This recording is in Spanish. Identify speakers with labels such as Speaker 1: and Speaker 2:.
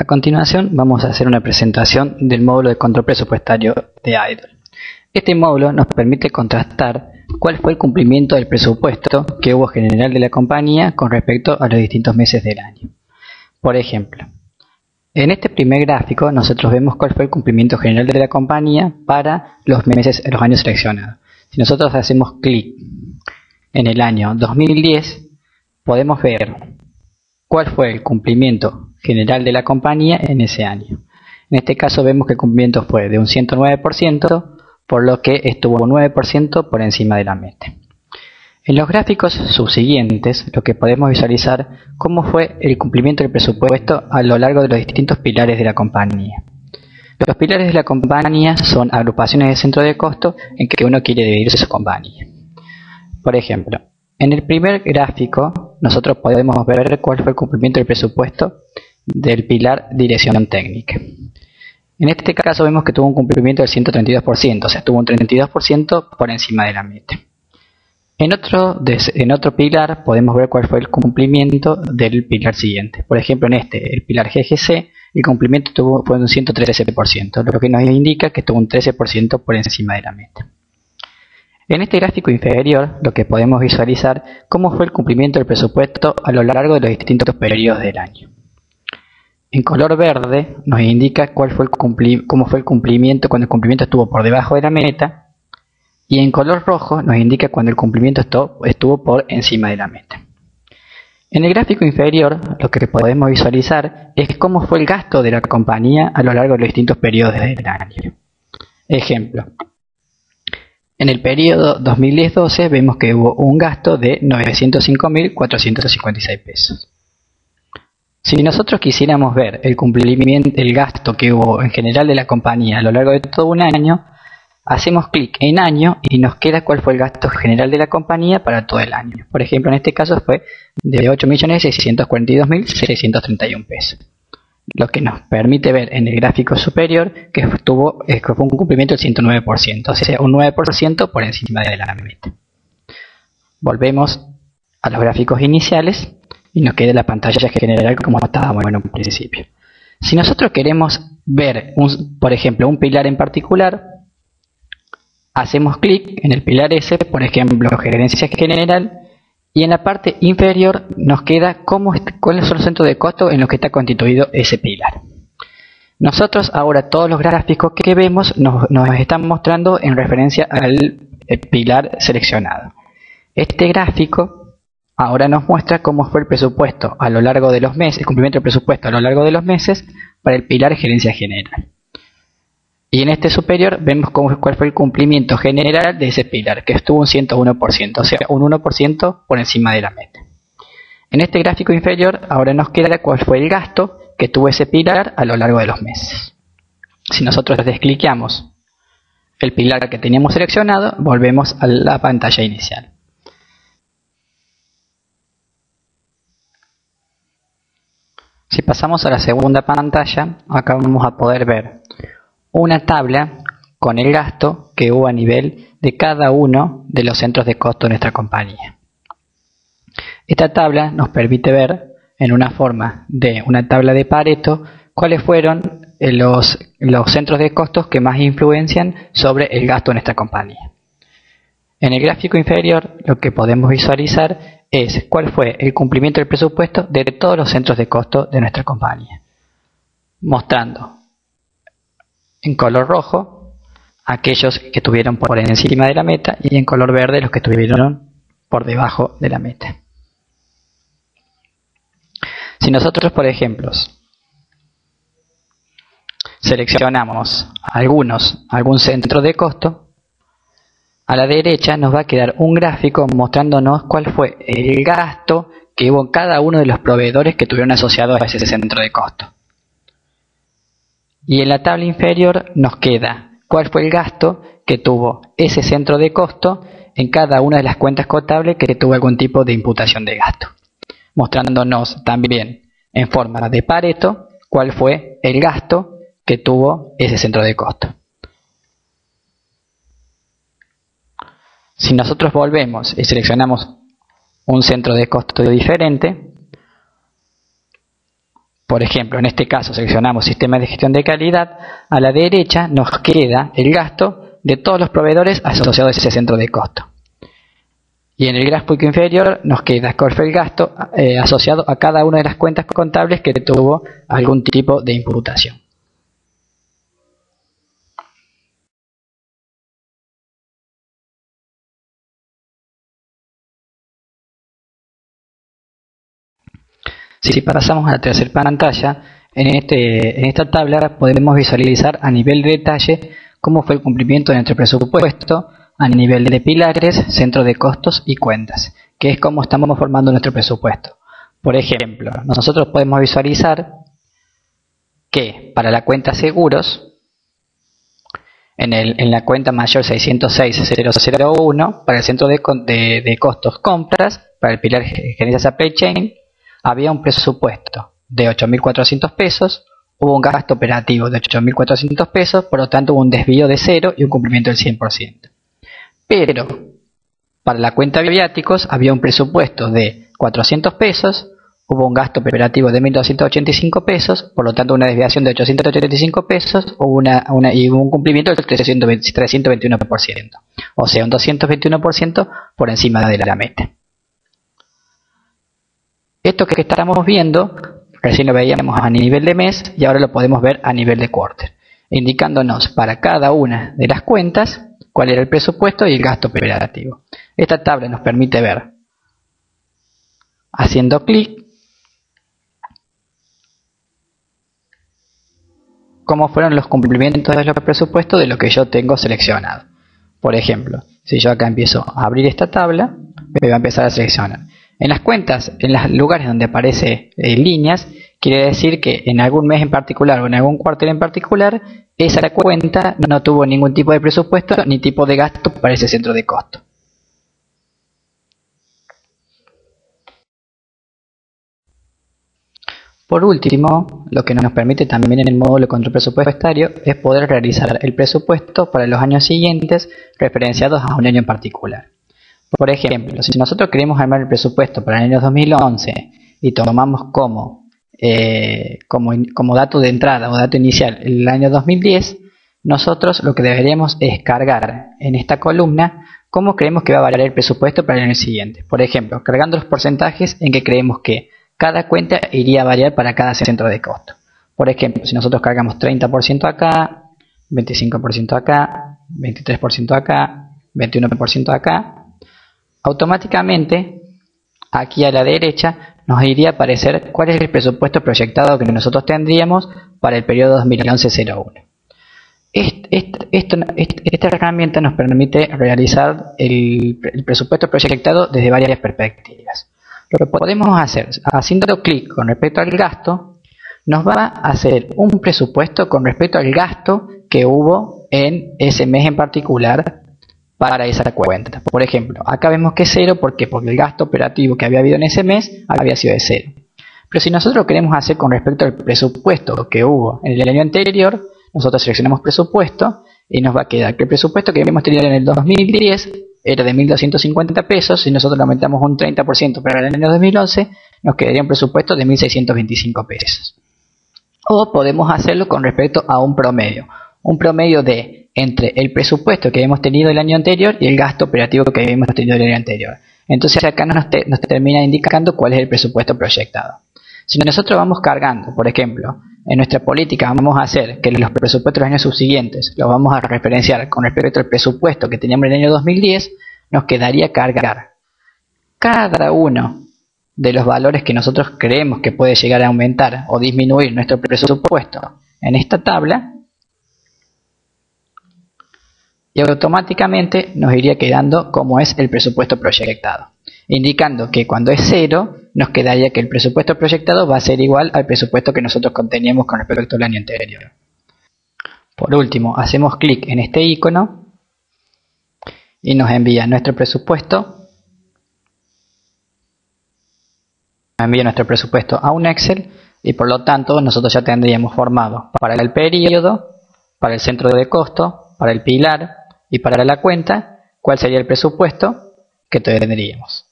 Speaker 1: A continuación vamos a hacer una presentación del módulo de control presupuestario de IDOL. Este módulo nos permite contrastar cuál fue el cumplimiento del presupuesto que hubo general de la compañía con respecto a los distintos meses del año. Por ejemplo, en este primer gráfico nosotros vemos cuál fue el cumplimiento general de la compañía para los años seleccionados. Si nosotros hacemos clic en el año 2010, podemos ver cuál fue el cumplimiento general de la compañía en ese año. En este caso vemos que el cumplimiento fue de un 109%, por lo que estuvo 9% por encima de la meta. En los gráficos subsiguientes, lo que podemos visualizar cómo fue el cumplimiento del presupuesto a lo largo de los distintos pilares de la compañía. Los pilares de la compañía son agrupaciones de centro de costo en que uno quiere dividir su compañía. Por ejemplo, en el primer gráfico nosotros podemos ver cuál fue el cumplimiento del presupuesto del pilar dirección técnica. En este caso vemos que tuvo un cumplimiento del 132%, o sea, tuvo un 32% por encima de la meta. En otro pilar podemos ver cuál fue el cumplimiento del pilar siguiente. Por ejemplo, en el pilar GGC, el cumplimiento fue de un 113%, lo que nos indica que tuvo un 13% por encima de la meta. En este gráfico inferior, lo que podemos visualizar cómo fue el cumplimiento del presupuesto a lo largo de los distintos periodos del año. En color verde nos indica cómo fue el cumplimiento cuando el cumplimiento estuvo por debajo de la meta, y en color rojo nos indica cuando el cumplimiento estuvo por encima de la meta. En el gráfico inferior lo que podemos visualizar es cómo fue el gasto de la compañía a lo largo de los distintos periodos del año. Ejemplo, en el periodo 2010-12 vemos que hubo un gasto de 905.456 pesos. Si nosotros quisiéramos ver el gasto que hubo en general de la compañía a lo largo de todo un año, hacemos clic en año y nos queda cuál fue el gasto general de la compañía para todo el año. Por ejemplo, en este caso fue de 8.642.631 pesos. Lo que nos permite ver en el gráfico superior que fue un cumplimiento del 109%, o sea, un 9% por encima de la meta. Volvemos a los gráficos iniciales y nos queda la pantalla general como estábamos en un principio. Si nosotros queremos ver, por ejemplo, un pilar en particular, hacemos clic en el pilar S, por ejemplo, gerencia general, y en la parte inferior nos queda cuáles son los centros de costo en los que está constituido ese pilar. Nosotros ahora todos los gráficos que vemos nos están mostrando en referencia al pilar seleccionado. Este gráfico ahora nos muestra cómo fue el presupuesto a lo largo de los meses, el cumplimiento del presupuesto a lo largo de los meses para el pilar gerencia general. Y en este superior vemos cuál fue el cumplimiento general de ese pilar, que estuvo un 101%, o sea, un 1% por encima de la meta. En este gráfico inferior ahora nos queda cuál fue el gasto que tuvo ese pilar a lo largo de los meses. Si nosotros descliqueamos el pilar que teníamos seleccionado, volvemos a la pantalla inicial. Si pasamos a la segunda pantalla, acá vamos a poder ver una tabla con el gasto que hubo a nivel de cada uno de los centros de costo de nuestra compañía. Esta tabla nos permite ver en una forma de una tabla de Pareto cuáles fueron los centros de costos que más influencian sobre el gasto de nuestra compañía. En el gráfico inferior lo que podemos visualizar es cuál fue el cumplimiento del presupuesto de todos los centros de costo de nuestra compañía, mostrando en color rojo aquellos que estuvieron por encima de la meta y en color verde los que estuvieron por debajo de la meta. Si nosotros, por ejemplo, seleccionamos algún centro de costo, a la derecha nos va a quedar un gráfico mostrándonos cuál fue el gasto que hubo en cada uno de los proveedores que estuvieron asociados a ese centro de costo. Y en la tabla inferior nos queda cuál fue el gasto que tuvo ese centro de costo en cada una de las cuentas contables que tuvo algún tipo de imputación de gasto, mostrándonos también en forma de Pareto cuál fue el gasto que tuvo ese centro de costo. Si nosotros volvemos y seleccionamos un centro de costo diferente, Por ejemplo, en este caso seleccionamos Sistemas de Gestión de Calidad. A la derecha nos queda el gasto de todos los proveedores asociados a ese centro de costo. Y en el gráfico inferior nos queda cuál fue el gasto asociado a cada una de las cuentas contables que tuvo algún tipo de imputación. Si pasamos a la tercera pantalla, en esta tabla podemos visualizar a nivel de detalle cómo fue el cumplimiento de nuestro presupuesto a nivel de pilares, centro de costos y cuentas, que es como estamos formando nuestro presupuesto. Por ejemplo, nosotros podemos visualizar que para la cuenta seguros, en la cuenta mayor 606.001, para el centro de costos compras, para el pilar gerencia supply chain, había un presupuesto de 8.400 pesos, hubo un gasto operativo de 8.400 pesos, por lo tanto hubo un desvío de 0 y un cumplimiento del 100%. Pero para la cuenta de viáticos había un presupuesto de 400 pesos, hubo un gasto operativo de 1.285 pesos, por lo tanto una desviación de 885 pesos y hubo un cumplimiento del 321%, o sea, un 221% por encima de la meta. Esto que estamos viendo, recién lo veíamos a nivel de mes y ahora lo podemos ver a nivel de quarter, indicándonos para cada una de las cuentas cuál era el presupuesto y el gasto operativo. Esta tabla nos permite ver, haciendo clic, cómo fueron los cumplimientos de los presupuestos de lo que yo tengo seleccionado. Por ejemplo, si yo acá empiezo a abrir esta tabla, me va a empezar a seleccionar. En las cuentas, en los lugares donde aparece líneas, quiere decir que en algún mes en particular o en algún cuartel en particular, esa cuenta no tuvo ningún tipo de presupuesto ni tipo de gasto para ese centro de costo. Por último, lo que nos permite también en el módulo de control presupuestario es poder realizar el presupuesto para los años siguientes referenciados a un año en particular. Por ejemplo, si nosotros queremos armar el presupuesto para el año 2011 y tomamos como dato de entrada o dato inicial el año 2010, nosotros lo que deberíamos es cargar en esta columna cómo creemos que va a variar el presupuesto para el año siguiente. Por ejemplo, cargando los porcentajes en que creemos que cada cuenta iría a variar para cada centro de costo. Por ejemplo, si nosotros cargamos 30% acá, 25% acá, 23% acá, 21% acá, automáticamente aquí a la derecha nos iría a aparecer cuál es el presupuesto proyectado que nosotros tendríamos para el periodo 2011-01. Esta herramienta nos permite realizar el presupuesto proyectado desde varias perspectivas. Lo que podemos hacer, haciendo clic con respecto al gasto, nos va a hacer un presupuesto con respecto al gasto que hubo en ese mes en particular para esa cuenta. Por ejemplo, acá vemos que es 0, ¿por qué? Porque el gasto operativo que había habido en ese mes había sido de 0. Pero si nosotros lo queremos hacer con respecto al presupuesto que hubo en el año anterior, nosotros seleccionamos presupuesto y nos va a quedar que el presupuesto que habíamos tenido en el 2010 era de 1.250 pesos. Si nosotros lo aumentamos un 30% para el año 2011, nos quedaría un presupuesto de 1.625 pesos. O podemos hacerlo con respecto a un promedio de entre el presupuesto que habíamos tenido el año anterior y el gasto operativo que habíamos tenido el año anterior. Entonces acá nos termina indicando cuál es el presupuesto proyectado. Si nosotros vamos cargando, por ejemplo, en nuestra política vamos a hacer que los presupuestos de los años subsiguientes los vamos a referenciar con respecto al presupuesto que teníamos en el año 2010, nos quedaría cargar cada uno de los valores que nosotros creemos que puede llegar a aumentar o disminuir nuestro presupuesto en esta tabla, y automáticamente nos iría quedando como es el presupuesto proyectado, indicando que cuando es 0 nos quedaría que el presupuesto proyectado va a ser igual al presupuesto que nosotros conteníamos con respecto al año anterior. Por último, hacemos clic en este icono y nos envía nuestro presupuesto. Nos envía nuestro presupuesto a un Excel y por lo tanto nosotros ya tendríamos formado para el periodo, para el centro de costo, para el pilar y para la cuenta cuál sería el presupuesto que tendríamos.